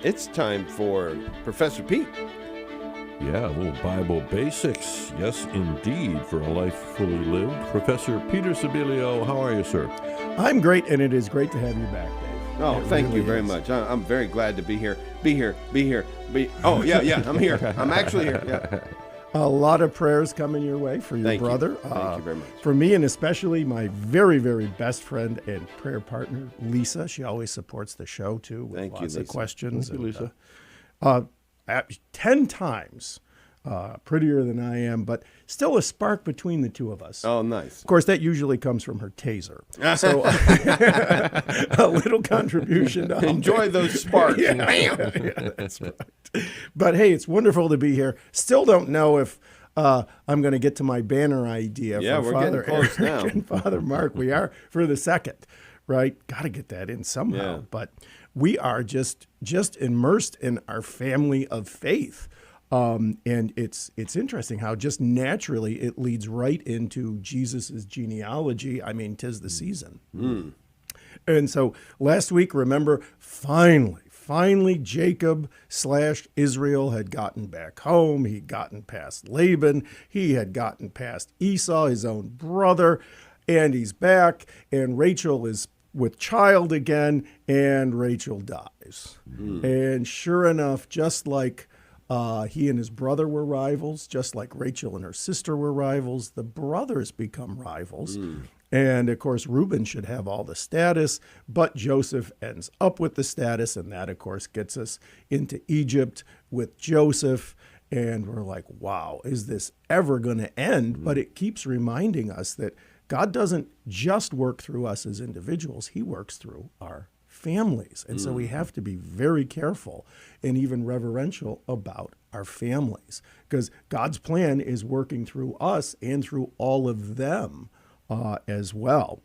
It's time for Professor Pete. Yeah, a little Bible basics. Yes, indeed, for a life fully lived. Professor Peter Sibilio, how are you, sir? I'm great, and it is great to have you back, Dave. Oh, thank you very much. I'm very glad to be here. Oh, yeah, I'm here. I'm actually here. Yeah. A lot of prayers coming your way for your Thank brother. You. Thank you very much. For me, and especially my very, very best friend and prayer partner, Lisa. She always supports the show, too, with lots of questions. Thank you, Lisa. 10 times prettier than I am, but still a spark between the two of us. Oh, nice. Of course, that usually comes from her taser. So a little contribution to enjoy those sparks. Yeah, that's right. But hey, it's wonderful to be here. Still don't know if I'm going to get to my banner idea for Father Eric and Father Mark. We are for the second, right? Got to get that in somehow. Yeah. But we are just immersed in our family of faith. And it's interesting how just naturally it leads right into Jesus's genealogy. I mean, 'tis the season. Mm. And so last week, remember, finally, Jacob/Israel had gotten back home. He'd gotten past Laban. He had gotten past Esau, his own brother, and he's back. And Rachel is with child again, and Rachel dies. Mm. And sure enough, just like he and his brother were rivals, just like Rachel and her sister were rivals, the brothers become rivals. Mm. And, of course, Reuben should have all the status, but Joseph ends up with the status, and that, of course, gets us into Egypt with Joseph. And we're like, wow, is this ever going to end? Mm. But it keeps reminding us that God doesn't just work through us as individuals. He works through our families. And so we have to be very careful and even reverential about our families, because God's plan is working through us and through all of them as well.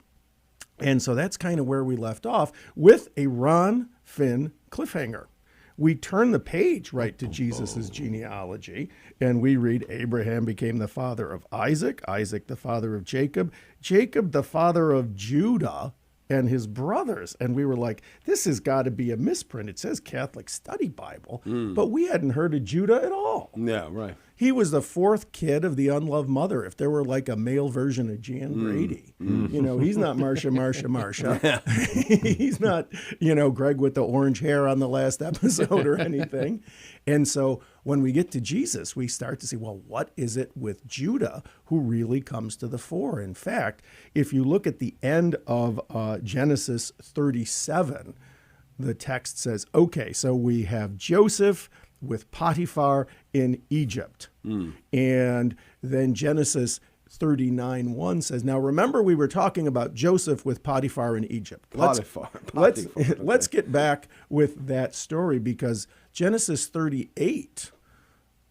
And so that's kind of where we left off with a Ron Finn cliffhanger. We turn the page right to Jesus's genealogy, and we read Abraham became the father of Isaac, Isaac the father of Jacob, Jacob the father of Judah and his brothers. And we were like, this has got to be a misprint. It says Catholic Study Bible, but we hadn't heard of Judah at all. Yeah, right. He was the fourth kid of the unloved mother. If there were like a male version of Jan Brady, you know, he's not Marsha. He's not, Greg with the orange hair on the last episode or anything. And so when we get to Jesus, we start to see, well, what is it with Judah who really comes to the fore? In fact, if you look at the end of Genesis 37, the text says, okay, so we have Joseph with Potiphar in Egypt. And then Genesis 39:1 says, now remember we were talking about Joseph with Potiphar in Egypt. Let's get back with that story, because Genesis 38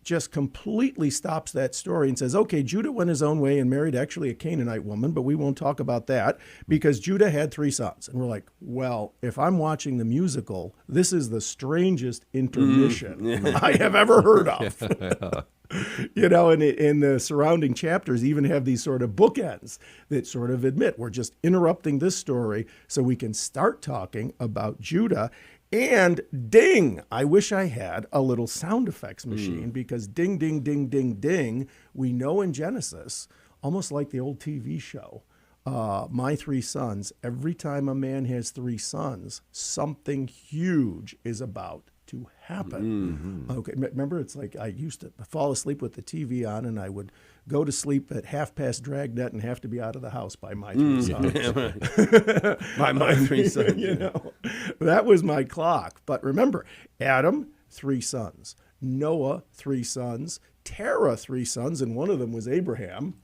just completely stops that story and says, okay, Judah went his own way and married actually a Canaanite woman, but we won't talk about that because Judah had 3 sons. And we're like, well, if I'm watching the musical, this is the strangest intermission I have ever heard of. And in the surrounding chapters even have these sort of bookends that sort of admit we're just interrupting this story so we can start talking about Judah. And ding, I wish I had a little sound effects machine, because ding, ding, ding, ding, ding, we know in Genesis, almost like the old TV show, My 3 Sons, every time a man has 3 sons, something huge is about to happen. Okay, remember, it's like I used to fall asleep with the TV on, and I would go to sleep at 1:30 Dragnet and have to be out of the house by my 3 sons. By my 3 sons. That was my clock. But remember, Adam, 3 sons. Noah, 3 sons. Terah, 3 sons, and one of them was Abraham.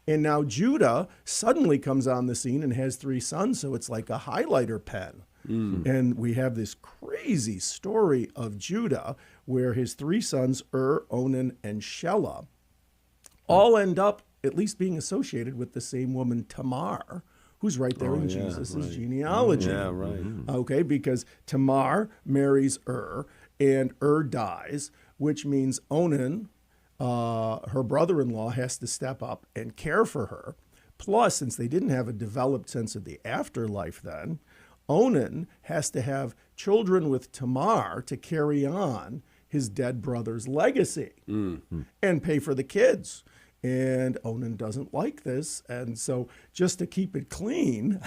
And now Judah suddenly comes on the scene and has 3 sons, so it's like a highlighter pen. And we have this crazy story of Judah where his 3 sons, Onan, and Shelah, all end up at least being associated with the same woman, Tamar, who's right there in Jesus' genealogy. Yeah, right. Okay, because Tamar marries and dies, which means Onan, her brother-in-law, has to step up and care for her. Plus, since they didn't have a developed sense of the afterlife then, Onan has to have children with Tamar to carry on his dead brother's legacy and pay for the kids. And Onan doesn't like this. And so just to keep it clean,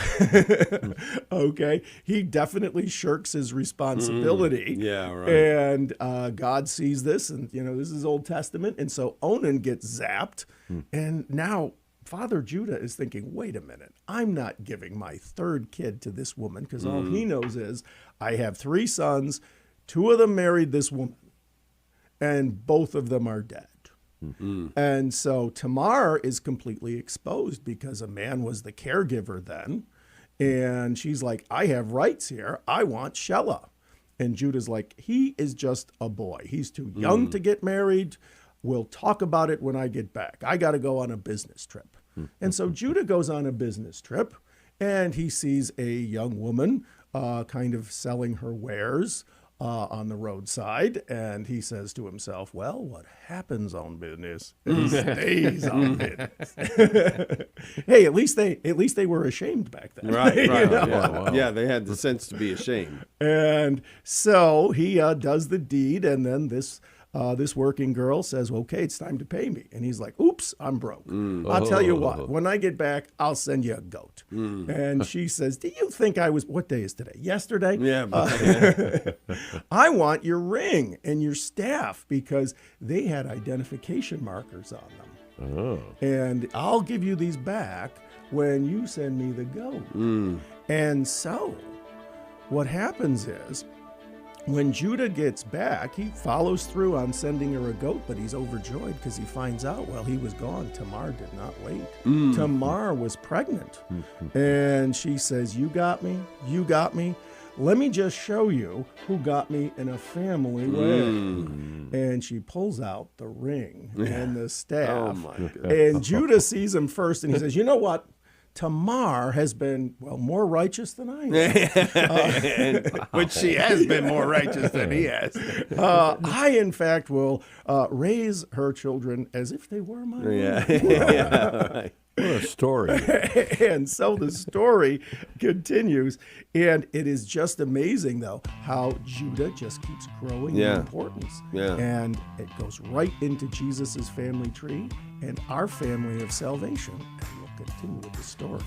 okay, he definitely shirks his responsibility. Yeah, right. And God sees this, and, this is Old Testament. And so Onan gets zapped. And now Father Judah is thinking, wait a minute, I'm not giving my third kid to this woman, because all he knows is I have 3 sons, 2 of them married this woman, and both of them are dead. And so Tamar is completely exposed because a man was the caregiver then. And she's like, I have rights here. I want Shelah. And Judah's like, he is just a boy. He's too young to get married. We'll talk about it when I get back. I got to go on a business trip. And so Judah goes on a business trip, and he sees a young woman kind of selling her wares on the roadside, and he says to himself, well, what happens on business stays on business. Hey, at least they were ashamed back then. Right. Yeah, wow. Yeah, they had the sense to be ashamed. And so he does the deed, and then this working girl says, okay, it's time to pay me. And he's like, oops, I'm broke. I'll tell you what, when I get back, I'll send you a goat. And she says, do you think what day is today? Yesterday? Yeah. I want your ring and your staff, because they had identification markers on them. Oh. And I'll give you these back when you send me the goat. And so what happens is, when Judah gets back, he follows through on sending her a goat, but he's overjoyed because he finds out while he was gone, Tamar did not wait. Tamar was pregnant. And she says, you got me, you got me. Let me just show you who got me in a family way. And she pulls out the ring and the staff. Oh, my goodness. And Judah sees him first, and he says, you know what? Tamar has been, more righteous than I am. Which she has been more righteous than he has. I, in fact, will raise her children as if they were my own. Yeah, right. What a story. And so the story continues. And it is just amazing, though, how Judah just keeps growing in importance. Yeah. And it goes right into Jesus's family tree and our family of salvation. And we'll continue with the story